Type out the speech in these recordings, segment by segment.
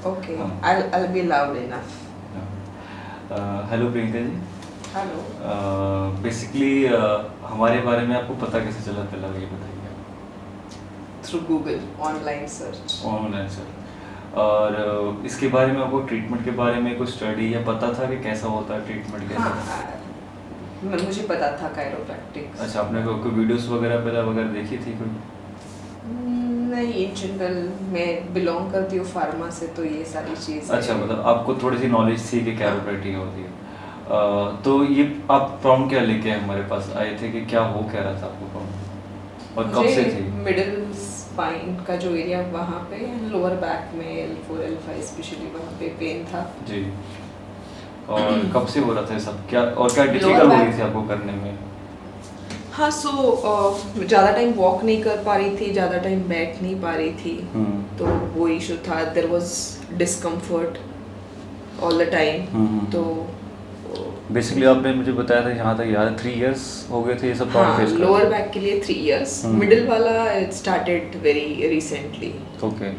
Okay, हाँ I'll be loud enough. Hello Priyanka ji. Hello. Basically हमारे बारे में आपको पता कैसे चला, पहला ये बताइए। Through Google online search. Online sir. और इसके बारे में आपको ट्रीटमेंट के बारे में कुछ स्टडी या पता था कि कैसा होता है ट्रीटमेंट कैसा हाँ, होता है? मुझे पता था कायरोप्रैक्टिक्स। अच्छा, आपने कोई वीडियोस वगैरह पहले वगैरह देखी थी कोई? नहीं, इन जनरल मैं बिलोंग करती हूँ फार्मा से, तो ये सारी चीज़ें। अच्छा, मतलब आपको थोड़ी सी नॉलेज थी कि हाँ। कैरोप्रैक्टिक होती है। तो ये आप प्रॉब्लम क्या लेके हमारे पास आए थे कि क्या हो क्या रहा था आपको प्रॉब्लम और कब से मुझे थी? मिडिल स्पाइन का जो एरिया वहाँ पे, लोअर बैक में L4 L5 स्पेशली वहाँ पे पेन था। जी। और कब से हो रहा था ये सब, क्या और क्या लोअर डिफिकल्ट हो रही बैक। थी आपको करने में? हाँ, सो ज़्यादा टाइम वॉक नहीं कर पा रही थी, ज़्यादा टाइम बैठ नहीं पा रही थी, तो वो इशू था। There was discomfort all the time. तो बेसिकली आपने मुझे बताया था यहाँ तक याद 3 इयर्स हो गए थे ये सब प्रॉब्लम हाँ, फेस कर लोअर रहे बैक के लिए 3 इयर्स, हम्म। मिडिल वाला इट स्टार्टेड वेरी रिसेंटली। थे। ओके,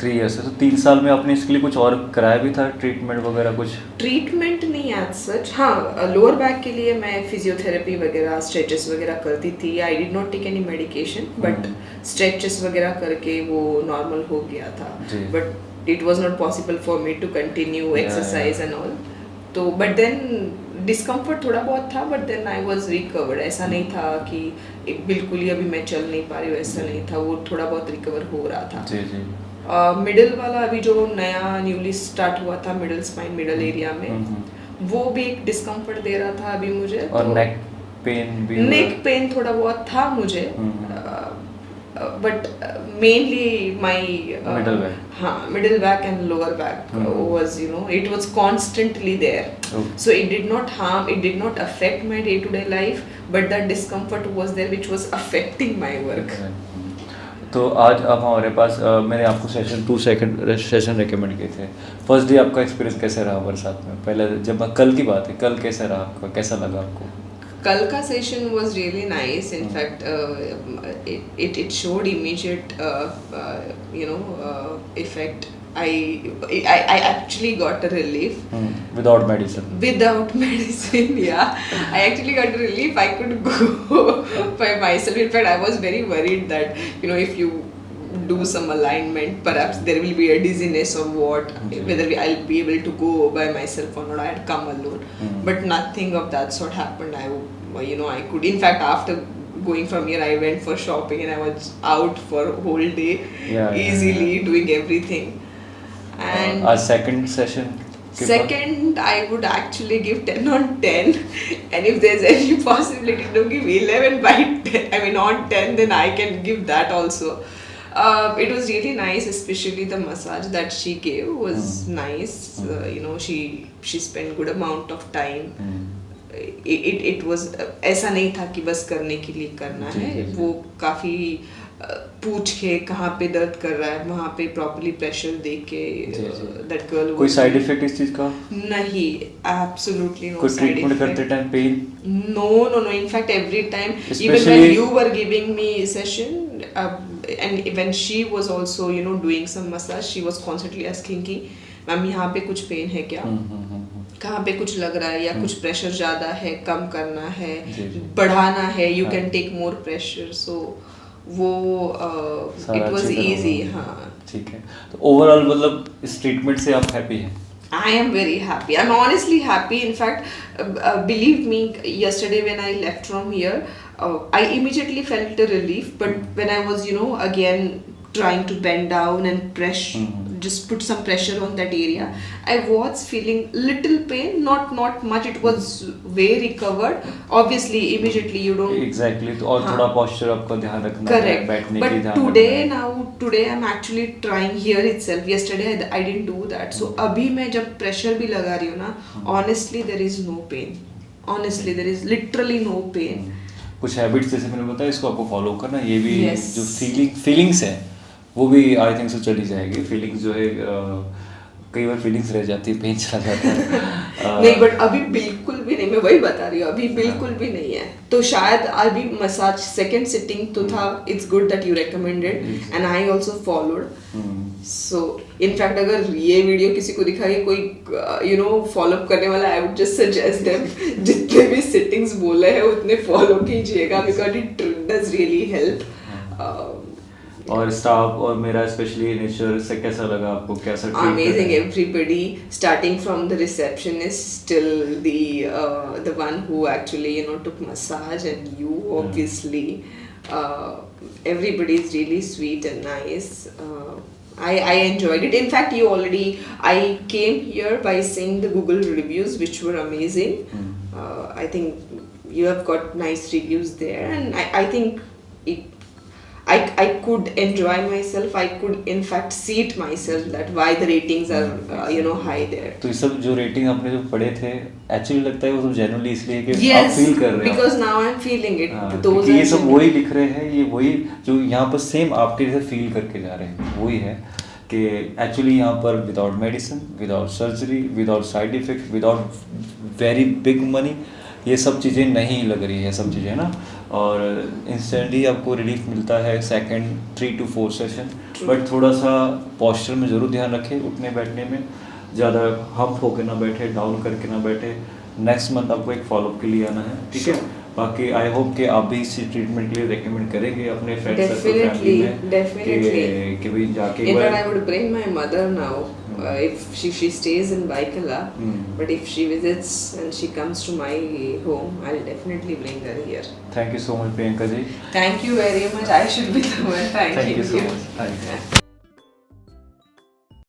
3 इयर्स है तो 3 साल में आपने इसके लिए कुछ और कराया भी था, ट्रीटमेंट वगैरह कुछ? ट्रीटमेंट नहीं एज सच। हाँ, लोअर बैक के लिए मैं फिजियोथेरेपी वगैरह, स्ट्रेचेस वगैरह करती थी। I did not take any medication, but stretches वगैरह करके वो नॉर्मल हो गया था। जी। But it was not possible for me to continue Yeah, exercise yeah. And all. तो बट देन डिस्कम्फर्ट थोड़ा बहुत था, but then I was recovered. ऐसा नहीं था कि बिल्कुल ही अभी मैं चल नहीं पा रही हूँ, ऐसा जी। नहीं था। वो थोड़ा बहुत रिकवर हो रहा था। जी जी। मिडिल वाला अभी जो नया न्यूली स्टार्ट हुआ था, मिडिल स्पाइन मिडिल एरिया में, वो भी एक डिस्कम्फर्ट दे रहा था अभी मुझे। और तो नेक पेन भी हो रहा नेक पेन थोड़ा बहुत था मुझे, but mainly my Middle back. हाँ, middle back and lower back was, it was constantly there. Okay. So it did not harm, it did not affect my day to day life, but that discomfort was there which was affecting my work. तो आज आप हमारे पास मैंने आपको session recommend किए थे। First day आपका experience कैसे रहा हमारे साथ में? पहले जब कल की बात है, कल कैसा रहा आपका, कैसा लगा आपको? कल का session was really nice. In fact, it showed immediate effect. I actually got a relief. Without medicine? Without medicine, yeah. I actually got a relief. I could go by myself. In fact, I was very worried that, if you do some alignment, perhaps there will be a dizziness or what, whether I'll be able to go by myself or not. I had come alone, but nothing of that sort happened. I could, in fact, after going from here, I went for shopping and I was out for a whole day, easily doing everything. And आज second session second, I would actually give 10 on 10, and if there's any possibility to give 11 by 10, I mean on 10, then I can give that also. It was really nice, especially the massage that she gave was nice. She spent good amount of time. It was ऐसा नहीं था कि बस करने के लिए करना है। वो काफ़ी पूछ के कहाँ पे दर्द कर रहा है वहाँ पे प्रॉपर्ली प्रेशर दे के दैट गर्ल। कोई साइड इफेक्ट इस चीज़ का? नहीं, एब्सोल्युटली नो कोई साइड ट्रीटमेंट करते effect. Time pain? No. In fact, every time, even when Especially- you were giving me session, and when she was also, doing some massage, she was constantly asking कि ma'am यहाँ पे कुछ pen है क्या, कहाँ पे कुछ लग रहा है, या कुछ प्रेशर ज़्यादा है, कम करना है, बढ़ाना है, you can take more pressure. So वो इट वाज इजी। हाँ, ठीक है। तो ओवरऑल मतलब इस ट्रीटमेंट से आप हैप्पी हैं? I am very happy. I'm honestly happy. In fact, believe me, yesterday when I left from here, I immediately felt a relief. But when I was, again trying to bend down and press, just put some pressure on that area, I was feeling little pain, not much. It was way recovered. Obviously, immediately you don't. Exactly. तो और थोड़ा posture आपको ध्यान रखना है, Correct. बैठने की But ध्यान today I'm actually trying here itself. Yesterday I didn't do that. So अभी मैं जब pressure भी लगा रही हूँ ना, honestly there is no pain. Honestly there is literally no pain. कुछ हैबिट्स जैसे मैंने बताया इसको आपको फॉलो करना, ये भी Yes. जो फीलिंग्स है वो भी आई थिंक सो चली जाएगी। फीलिंग्स जो है कई बार फीलिंग्स रह जाती है, पेन चला जाता है। नहीं, बट अभी बिल्कुल भी नहीं। मैं वही बता रही हूँ, अभी बिल्कुल भी नहीं है। तो शायद अभी मसाज सेकंड सिटिंग तो था, it's good that you recommended and I also followed. So in fact अगर ये वीडियो किसी को दिखा के कोई यू नो फॉलो अप करने वाला, I would just suggest them जितने भी सिटिंग्स बोले हैं उतने फॉलो कीजिएगा, because it does really help. और स्टाफ और मेरा स्पेशली नेचर से कैसा लगा आपको, कैसा amazing, everybody starting from the receptionist till the one who actually you know took massage and you obviously everybody is really sweet and nice. I enjoyed it. In fact, I came here by seeing the Google reviews, which were amazing. I think you have got nice reviews there, and I think I could enjoy myself. I could in fact see it myself that why the ratings are you know high there. तो ये सब जो rating आपने जो पढ़े थे actually लगता है वो सब जेन्युइनली इसलिए कि yes, आप फील कर रहे हो, because now I'm feeling it. क्योंकि ये सब वही लिख रहे हैं, ये वही जो यहाँ पर सेम आपके जैसे फील करके जा रहे हैं, वही है कि एक्चुअली यहाँ पर without medicine, without surgery, without side effect, without very big money, ये सब चीज़ें नहीं लग रही है, सब चीज़ें ना, और इंस्टेंटली आपको रिलीफ मिलता है सेकंड 3 to 4 सेशन। बट थोड़ा सा पोस्चर में ज़रूर ध्यान रखें, उठने बैठने में ज़्यादा हम्प होकर ना बैठे, डाउन करके ना बैठे। नेक्स्ट मंथ आपको एक फॉलोअप के लिए आना है, ठीक है। बाकी आई होप कि आप भी इसी ट्रीटमेंट के लिए रेकमेंड करेंगे अपने फ्रेंड्स सर्कल फैमिली में, कि भाई जाके in fact I would bring my mother now if she stays in Baikala, but if she visits and she comes to my home, I'll definitely bring her here. Thank you so much Priyanka ji. Thank you very much. I should be the one thanking Thank you so much. Thank you.